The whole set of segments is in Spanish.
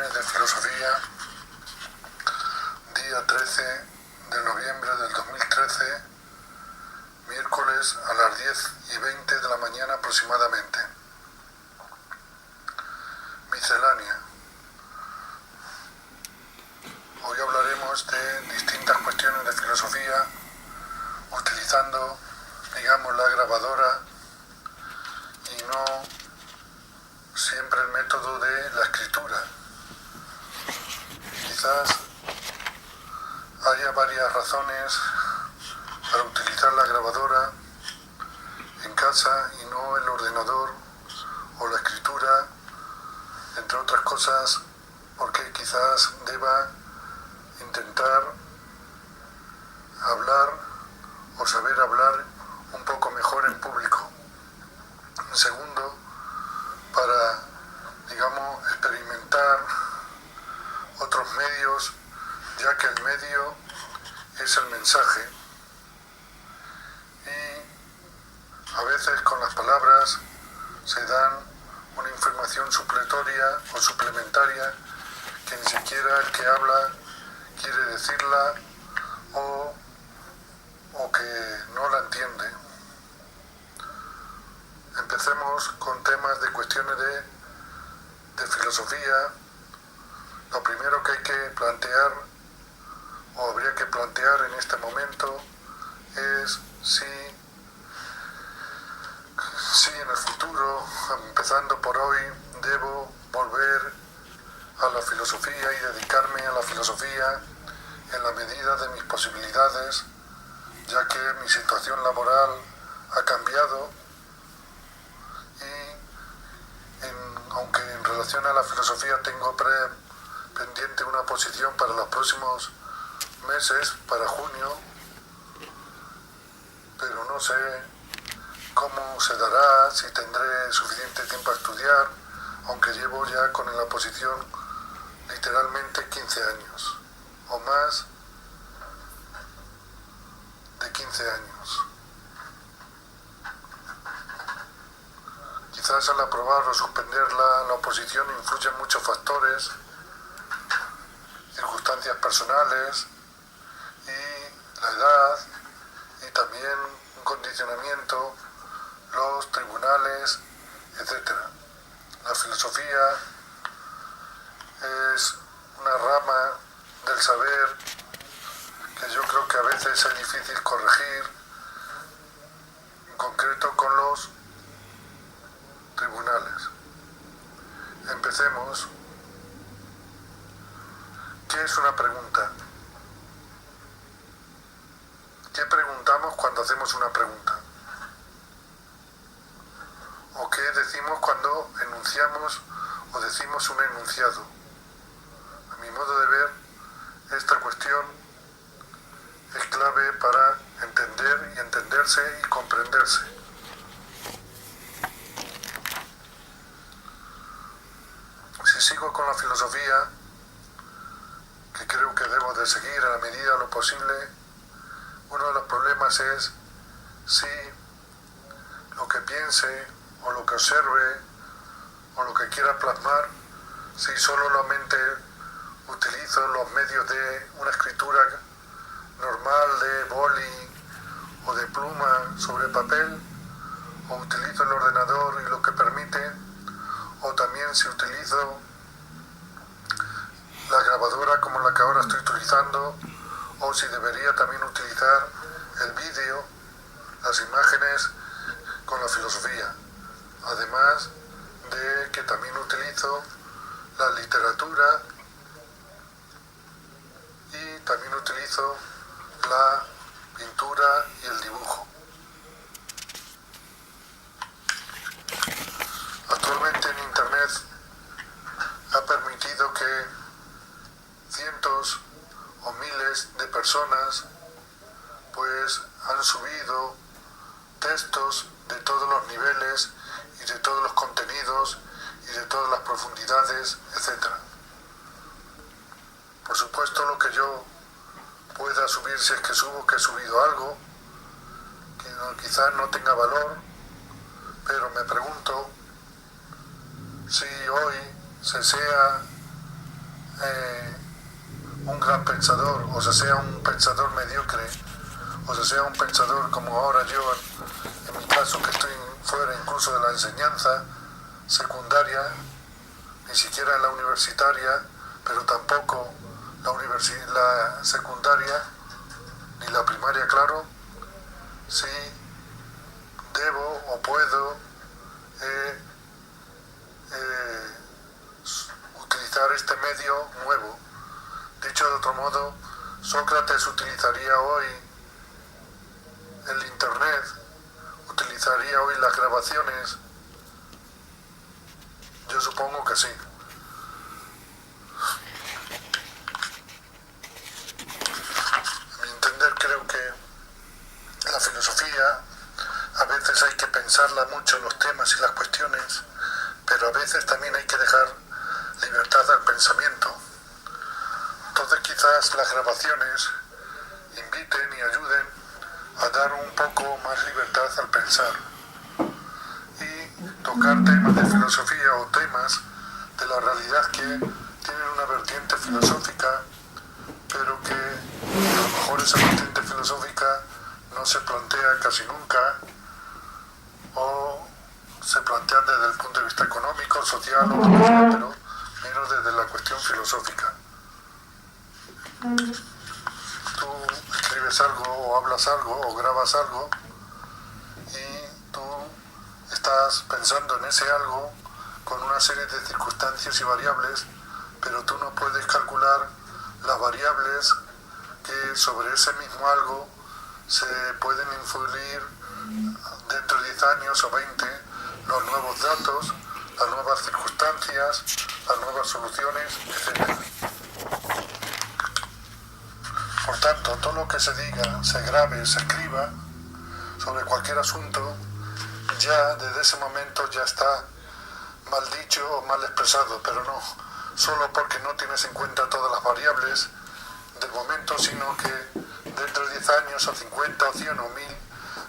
Cuestiones de Filosofía, día 13 de noviembre del 2013, miércoles a las 10:20 de la mañana aproximadamente. Miscelánea. Hoy hablaremos de distintas cuestiones de filosofía utilizando, digamos, la grabadora y no siempre el método de la escritura. Quizás haya varias razones para utilizar la grabadora en casa y no el ordenador o la escritura, entre otras cosas porque quizás deba intentar hablar o saber hablar un poco mejor en público. En segundo, para, digamos, experimentar otros medios, ya que el medio es el mensaje. Y a veces con las palabras se dan una información supletoria o suplementaria que ni siquiera el que habla quiere decirla o que no la entiende. Empecemos con temas de cuestiones de filosofía. Lo primero que hay que plantear, o habría que plantear en este momento, es si en el futuro, empezando por hoy, debo volver a la filosofía y dedicarme a la filosofía en la medida de mis posibilidades, ya que mi situación laboral ha cambiado y aunque en relación a la filosofía tengo pendiente una posición para los próximos meses, para junio, pero no sé cómo se dará, si tendré suficiente tiempo a estudiar, aunque llevo ya con la posición literalmente 15 años, o más de 15 años. Quizás al aprobar o suspender la oposición influyen muchos factores, circunstancias personales y la edad, y también un condicionamiento, los tribunales, etc. La filosofía es una rama del saber que yo creo que a veces es difícil corregir, en concreto con los tribunales. Empecemos. ¿Qué es una pregunta? ¿Qué preguntamos cuando hacemos una pregunta? ¿O qué decimos cuando enunciamos o decimos un enunciado? A mi modo de ver, esta cuestión es clave para entender y entenderse y comprenderse. Si sigo con la filosofía, que creo que debo de seguir a la medida de lo posible, uno de los problemas es si lo que piense o lo que observe o lo que quiera plasmar, si solamente utilizo los medios de una escritura normal de boli o de pluma sobre papel, o utilizo el ordenador y lo que permite, o también si utilizo la grabadora como la que ahora estoy utilizando, o si debería también utilizar el vídeo, las imágenes con la filosofía, además de que también utilizo la literatura y también utilizo la pintura y el dibujo. Actualmente en Internet ha permitido que cientos o miles de personas pues han subido textos de todos los niveles y de todos los contenidos y de todas las profundidades, etc. Por supuesto, lo que yo pueda subir, si es que subo, que he subido algo que quizás no tenga valor, pero me pregunto si hoy se sea un gran pensador, o sea un pensador mediocre, o sea un pensador como ahora yo, en mi caso que estoy fuera incluso de la enseñanza secundaria, ni siquiera en la universitaria, pero tampoco la secundaria, ni la primaria, claro, sí debo o puedo utilizar este medio nuevo. Dicho de otro modo, Sócrates utilizaría hoy el internet, utilizaría hoy las grabaciones. Yo supongo que sí. A mi entender, creo que la filosofía a veces hay que pensarla mucho, los temas y las cuestiones, pero a veces también hay que dejar libertad al pensamiento. Entonces quizás las grabaciones inviten y ayuden a dar un poco más libertad al pensar y tocar temas de filosofía o temas de la realidad que tienen una vertiente filosófica, pero que a lo mejor esa vertiente filosófica no se plantea casi nunca, o se plantean desde el punto de vista económico, social o lo que sea, pero menos desde la cuestión filosófica. Tú escribes algo o hablas algo o grabas algo y tú estás pensando en ese algo con una serie de circunstancias y variables, pero tú no puedes calcular las variables que sobre ese mismo algo se pueden influir dentro de 10 años o 20, los nuevos datos, las nuevas circunstancias, las nuevas soluciones, etc. Por tanto, todo lo que se diga, se grabe, se escriba sobre cualquier asunto, ya desde ese momento ya está mal dicho o mal expresado, pero no solo porque no tienes en cuenta todas las variables del momento, sino que dentro de 10 años o 50 o 100 o 1000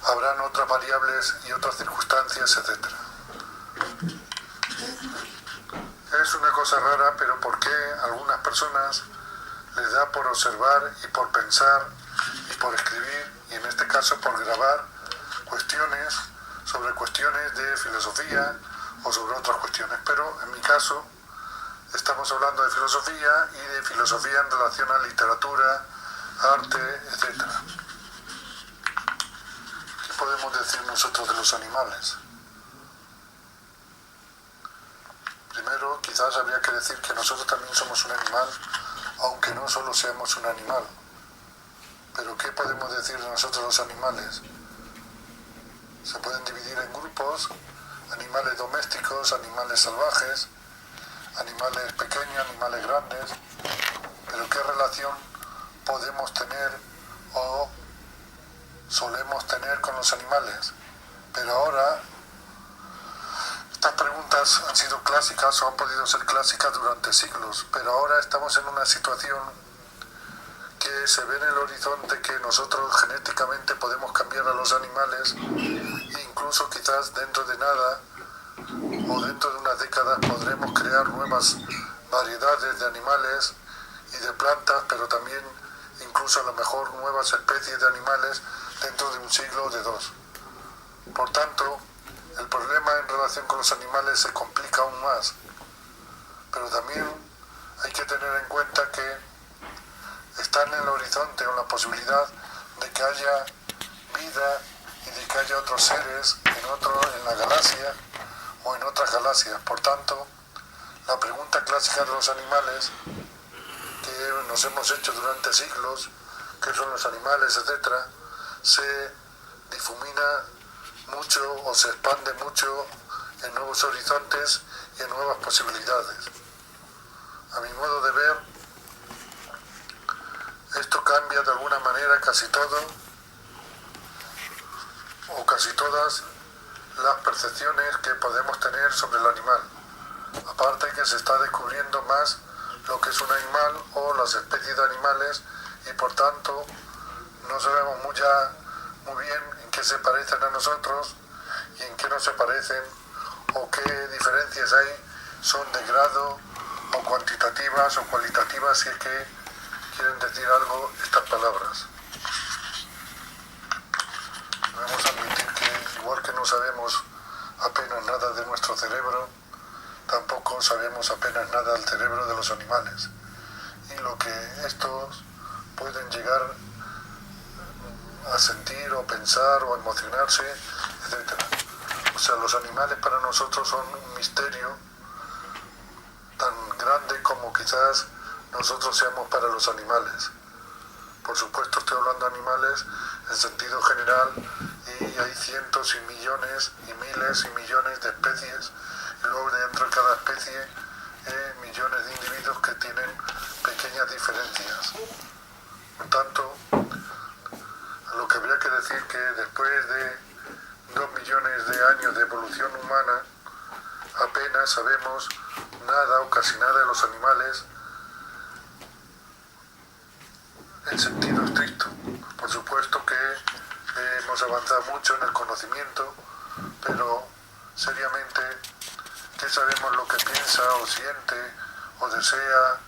habrán otras variables y otras circunstancias, etc. Es una cosa rara, pero ¿por qué a algunas personas les da por observar y por pensar y por escribir, y en este caso por grabar cuestiones sobre cuestiones de filosofía o sobre otras cuestiones? Pero en mi caso estamos hablando de filosofía y de filosofía en relación a literatura, arte, etc. ¿Qué podemos decir nosotros de los animales? Primero, quizás habría que decir que nosotros también somos un animal, aunque no solo seamos un animal. Pero ¿qué podemos decir de nosotros los animales? Se pueden dividir en grupos: animales domésticos, animales salvajes, animales pequeños, animales grandes. Pero ¿qué relación podemos tener o solemos tener con los animales? Pero ahora, estas preguntas han sido clásicas o han podido ser clásicas durante siglos, pero ahora estamos en una situación que se ve en el horizonte que nosotros genéticamente podemos cambiar a los animales, e incluso quizás dentro de nada o dentro de unas décadas podremos crear nuevas variedades de animales y de plantas, pero también incluso a lo mejor nuevas especies de animales dentro de un siglo o de dos. Por tanto, el problema en relación con los animales se complica aún más, pero también hay que tener en cuenta que está en el horizonte o la posibilidad de que haya vida y de que haya otros seres en la galaxia o en otras galaxias. Por tanto, la pregunta clásica de los animales que nos hemos hecho durante siglos, qué son los animales, etc., se difumina mucho o se expande mucho en nuevos horizontes y en nuevas posibilidades. A mi modo de ver, esto cambia de alguna manera casi todo o casi todas las percepciones que podemos tener sobre el animal. Aparte que se está descubriendo más lo que es un animal o las especies de animales, y por tanto no sabemos muy bien en qué se parecen a nosotros y en qué no se parecen, o qué diferencias hay, son de grado o cuantitativas o cualitativas, si es que quieren decir algo estas palabras. Debemos admitir que, igual que no sabemos apenas nada de nuestro cerebro, tampoco sabemos apenas nada del cerebro de los animales, y lo que estos pueden llegar a sentir o pensar o emocionarse, etc. O sea, los animales para nosotros son un misterio tan grande como quizás nosotros seamos para los animales. Por supuesto, estoy hablando de animales en sentido general, y hay cientos y millones y miles y millones de especies, y luego dentro de cada especie millones de individuos que tienen pequeñas diferencias. Por tanto, lo que habría que decir que después de 2 millones de años de evolución humana, apenas sabemos nada o casi nada de los animales en sentido estricto. Por supuesto que hemos avanzado mucho en el conocimiento, pero seriamente, ¿qué sabemos lo que piensa o siente o desea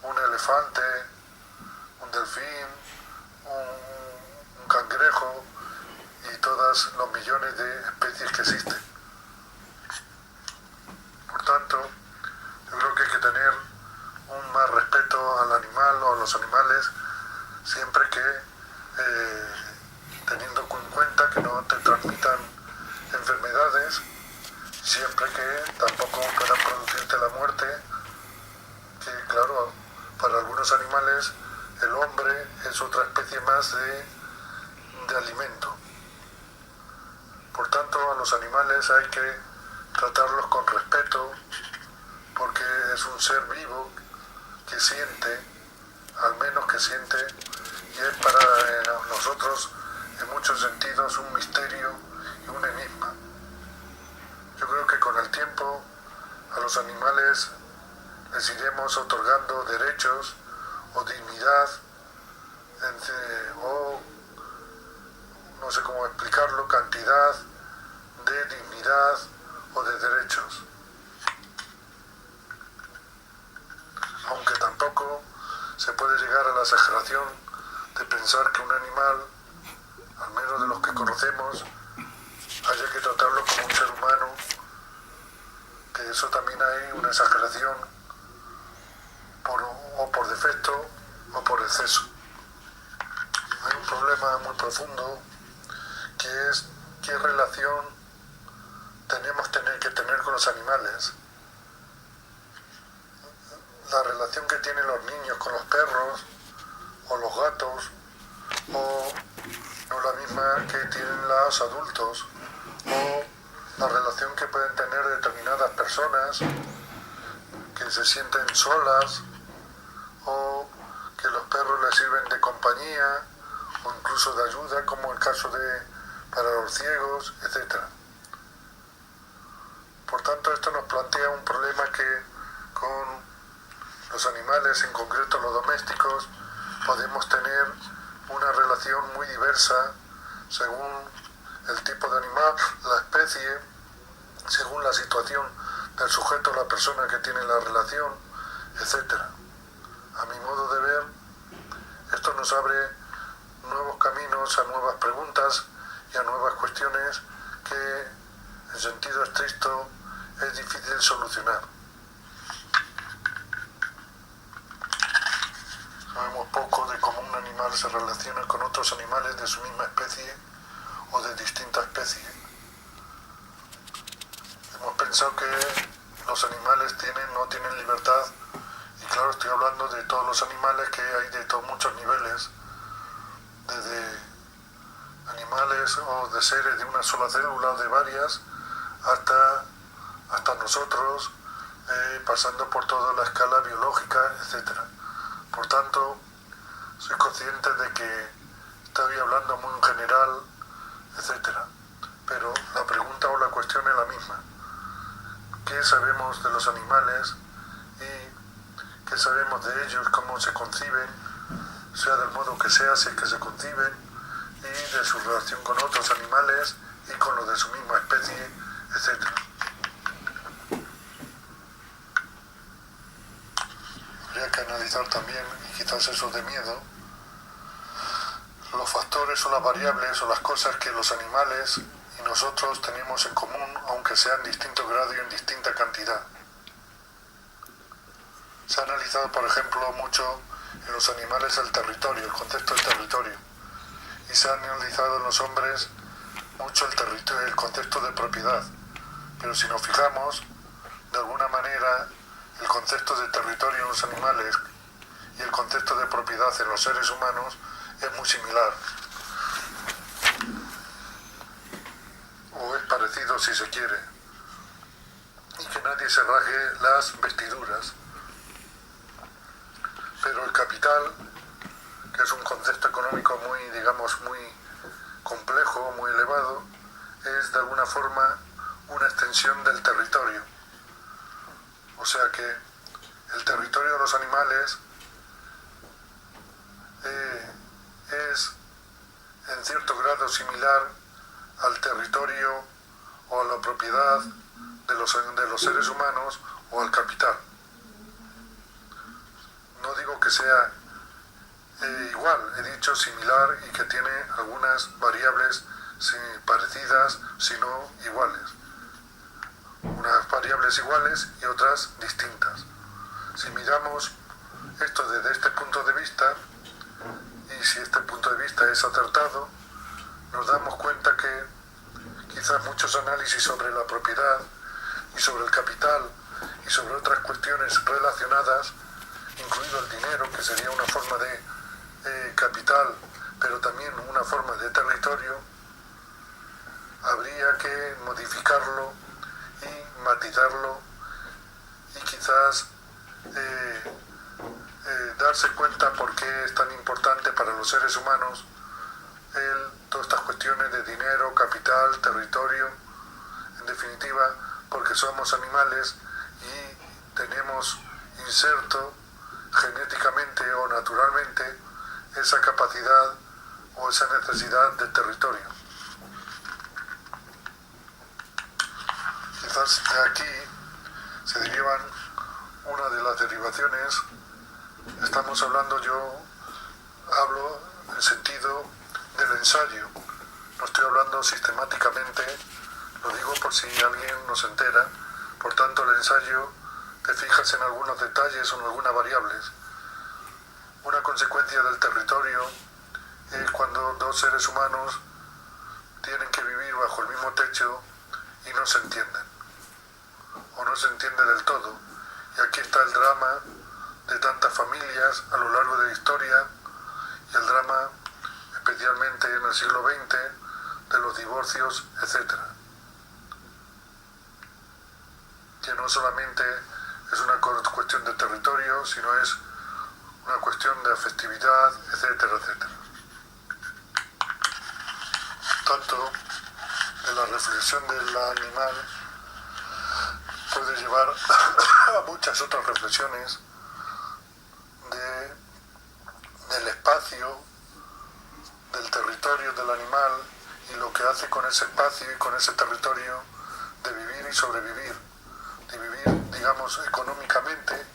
un elefante, un delfín, un cangrejo y todos los millones de especies que existen? Por tanto, yo creo que hay que tener un más respeto al animal o a los animales, siempre que teniendo en cuenta que no te transmitan enfermedades, siempre que tampoco puedan producirte la muerte, que claro, para algunos animales el hombre es otra especie más de alimento. Por tanto, a los animales hay que tratarlos con respeto, porque es un ser vivo que siente, al menos que siente, y es para nosotros en muchos sentidos un misterio y un enigma. Yo creo que con el tiempo a los animales les iremos otorgando derechos o dignidad, o no sé cómo explicarlo, cantidad de dignidad o de derechos. Aunque tampoco se puede llegar a la exageración de pensar que un animal, al menos de los que conocemos, haya que tratarlo como un ser humano, que eso también hay una exageración o por defecto o por exceso. Hay un problema muy profundo, que es qué relación tenemos que tener con los animales. La relación que tienen los niños con los perros o los gatos, o no la misma que tienen los adultos, o la relación que pueden tener determinadas personas que se sienten solas, o que los perros les sirven de compañía o incluso de ayuda, como el caso para los ciegos, etc. Por tanto, esto nos plantea un problema que con los animales, en concreto los domésticos, podemos tener una relación muy diversa según el tipo de animal, la especie, según la situación del sujeto o la persona que tiene la relación, etc. A mi modo de ver, esto nos abre nuevos caminos a nuevas preguntas y a nuevas cuestiones que, en sentido estricto, es difícil solucionar. Sabemos poco de cómo un animal se relaciona con otros animales de su misma especie o de distintas especies. Hemos pensado que los animales no tienen libertad, y claro, estoy hablando de todos los animales, que hay de muchos niveles, desde animales o de seres de una sola célula o de varias, hasta nosotros, pasando por toda la escala biológica, etc. Por tanto, soy consciente de que estoy hablando muy en general, etc. Pero la pregunta o la cuestión es la misma. ¿Qué sabemos de los animales y qué sabemos de ellos, cómo se conciben, sea del modo que sea, si es que se conciben, y de su relación con otros animales y con los de su misma especie, etc.? analizar también, y quizás eso de miedo, los factores o las variables o las cosas que los animales y nosotros tenemos en común, aunque sea en distinto grado y en distinta cantidad. Se ha analizado, por ejemplo, mucho en los animales el territorio, el concepto del territorio, y se ha analizado en los hombres mucho el concepto de propiedad. Pero si nos fijamos, de alguna manera, el concepto de territorio en los animales y el concepto de propiedad en los seres humanos es muy similar. O es parecido si se quiere. Y que nadie se rasgue las vestiduras. Pero el capital, que es un concepto económico muy, digamos, muy complejo, muy elevado, es de alguna forma una extensión del territorio. O sea que el territorio de los animales es en cierto grado similar al territorio o a la propiedad de los seres humanos o al capital. No digo que sea igual, he dicho similar y que tiene algunas variables parecidas, sino iguales. Unas variables iguales y otras distintas. Si miramos esto desde este punto de vista, y si este punto de vista es acertado, nos damos cuenta que quizás muchos análisis sobre la propiedad y sobre el capital y sobre otras cuestiones relacionadas, incluido el dinero, que sería una forma de capital, pero también una forma de territorio, habría que modificarlo y matizarlo y quizás darse cuenta por qué es tan importante para los seres humanos todas estas cuestiones de dinero, capital, territorio, en definitiva, porque somos animales y tenemos inserto genéticamente o naturalmente esa capacidad o esa necesidad de territorio. Quizás de aquí se derivan una de las derivaciones. Estamos hablando, yo hablo en sentido del ensayo, no estoy hablando sistemáticamente, lo digo por si alguien no se entera. Por tanto, el ensayo, te fijas en algunos detalles o en algunas variables. Una consecuencia del territorio es cuando dos seres humanos tienen que vivir bajo el mismo techo y no se entienden, o no se entiende del todo. Y aquí está el drama de tantas familias a lo largo de la historia, y el drama especialmente en el siglo XX de los divorcios, etc. Que no solamente es una cuestión de territorio, sino es una cuestión de afectividad, etcétera, etcétera. Tanto de la reflexión del animal puede llevar a muchas otras reflexiones del espacio, del territorio del animal y lo que hace con ese espacio y con ese territorio de vivir y sobrevivir, de vivir, digamos, económicamente,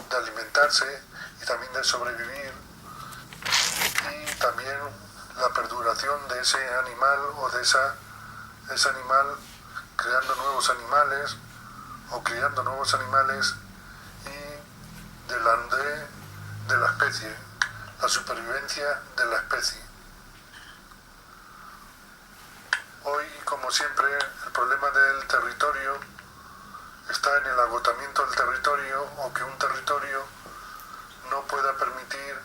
de alimentarse y también de sobrevivir, y también la perduración de ese animal o de ese animal creando nuevos animales o criando nuevos animales y de la especie, la supervivencia de la especie. Hoy, como siempre, el problema del territorio está en el agotamiento del territorio, o que un territorio no pueda permitir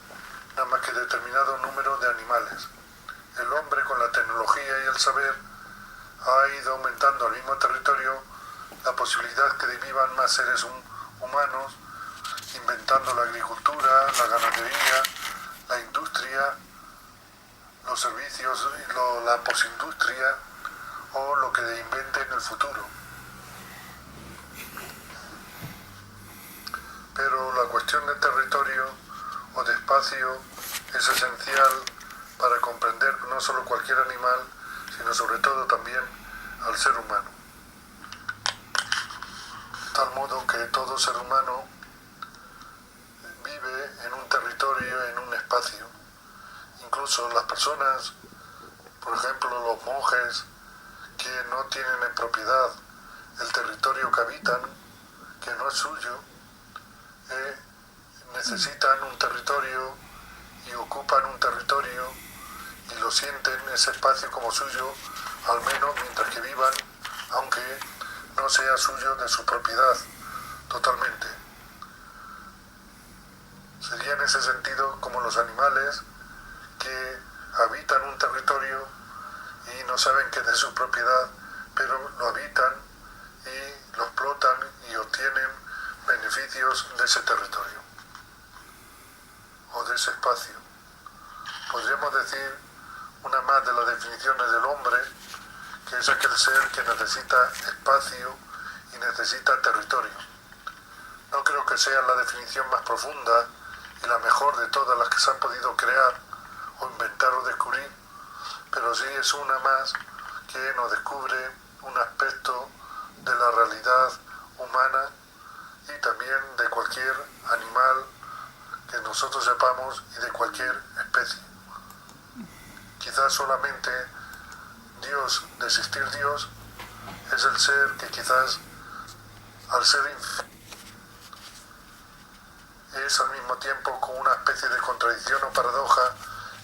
nada más que determinado número de animales. El hombre, con la tecnología y el saber, ha ido aumentando al mismo territorio la posibilidad que vivan más seres humanos, inventando la agricultura, la ganadería, la industria, los servicios, la posindustria o lo que invente en el futuro. Pero la cuestión de territorio o de espacio es esencial para comprender no solo cualquier animal, sino sobre todo también al ser humano. De tal modo que todo ser humano vive territorio en un espacio. Incluso las personas, por ejemplo los monjes, que no tienen en propiedad el territorio que habitan, que no es suyo, necesitan un territorio y ocupan un territorio y lo sienten ese espacio como suyo, al menos mientras que vivan, aunque no sea suyo de su propiedad totalmente. Sería en ese sentido como los animales que habitan un territorio y no saben que es de su propiedad, pero lo habitan y lo explotan y obtienen beneficios de ese territorio o de ese espacio. Podríamos decir una más de las definiciones del hombre, que es aquel ser que necesita espacio y necesita territorio. No creo que sea la definición más profunda y la mejor de todas las que se han podido crear o inventar o descubrir, pero sí es una más que nos descubre un aspecto de la realidad humana y también de cualquier animal que nosotros sepamos y de cualquier especie. Quizás solamente Dios, de existir Dios, es el ser que quizás al ser es al mismo tiempo con una especie de contradicción o paradoja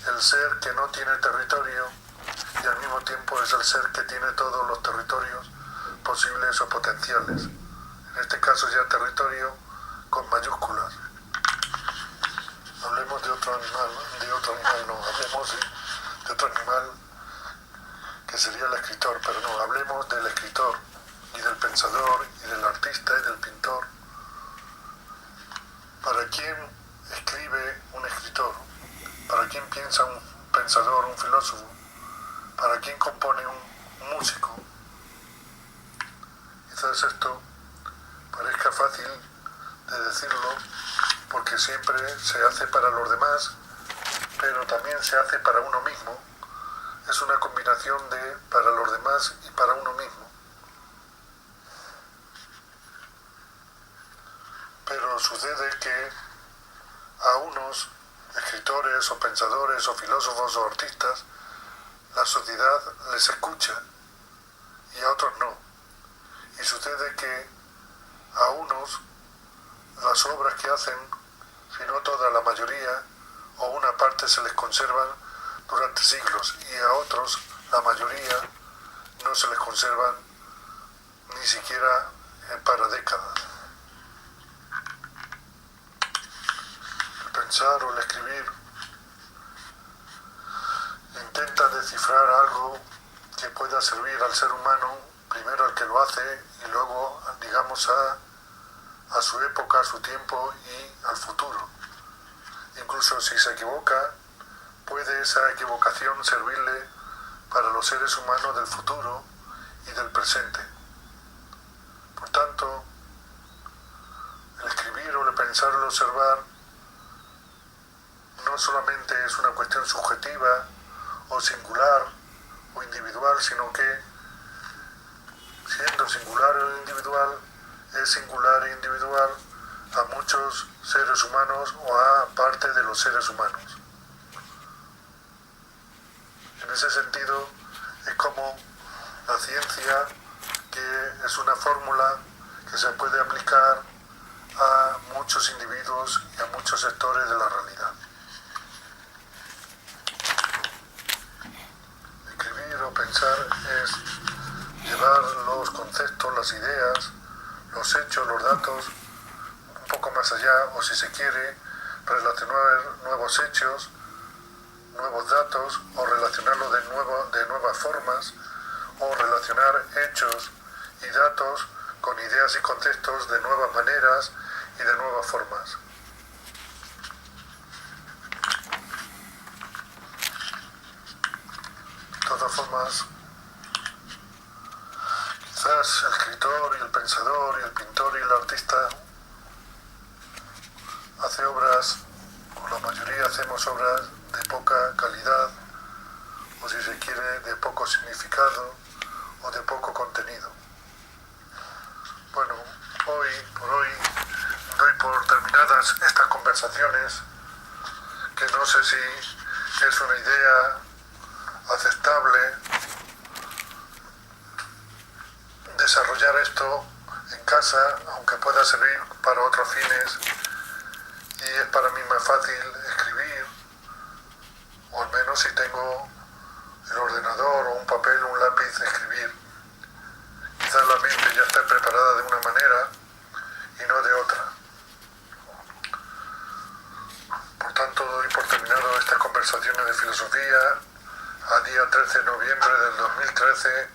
el ser que no tiene territorio y al mismo tiempo es el ser que tiene todos los territorios posibles o potenciales. En este caso ya territorio con mayúsculas. Hablemos de otro animal que sería el escritor, pero no, hablemos del escritor y del pensador y del artista y del pintor. ¿Para quién escribe un escritor? ¿Para quién piensa un pensador, un filósofo? ¿Para quién compone un músico? Quizás esto parezca fácil de decirlo porque siempre se hace para los demás, pero también se hace para uno mismo. Es una combinación de para los demás y para uno mismo. Pero sucede que a unos escritores o pensadores o filósofos o artistas la sociedad les escucha y a otros no. Y sucede que a unos las obras que hacen, si no toda la mayoría o una parte, se les conservan durante siglos y a otros, la mayoría, no se les conservan ni siquiera para décadas. El pensar o el escribir intenta descifrar algo que pueda servir al ser humano, primero al que lo hace y luego, digamos, a su época, a su tiempo y al futuro. Incluso si se equivoca, puede esa equivocación servirle para los seres humanos del futuro y del presente. Por tanto, el escribir o el pensar o el observar no solamente es una cuestión subjetiva o singular o individual, sino que, siendo singular o individual, es singular e individual a muchos seres humanos o a parte de los seres humanos. En ese sentido, es como la ciencia, que es una fórmula que se puede aplicar a muchos individuos y a muchos sectores de la realidad. Escribir o pensar es llevar los conceptos, las ideas, los hechos, los datos, un poco más allá, o si se quiere, relacionar nuevos hechos, nuevos datos, o relacionarlo de nuevas formas, o relacionar hechos y datos con ideas y conceptos de nuevas maneras y de nuevas formas. De todas formas, quizás el escritor y el pensador y el pintor y el artista hace obras, o la mayoría hacemos obras de poca calidad, o si se quiere, de poco significado o de poco contenido. Bueno, hoy por hoy doy por terminadas estas conversaciones que no sé si es una idea aceptable desarrollar esto en casa, aunque pueda servir para otros fines, y es para mí más fácil escribir, o al menos si tengo el ordenador o un papel o un lápiz, escribir. Quizás la mente ya esté preparada de una manera y no de otra. Por tanto, doy por terminado estas conversaciones de filosofía a día 13 de noviembre del 2013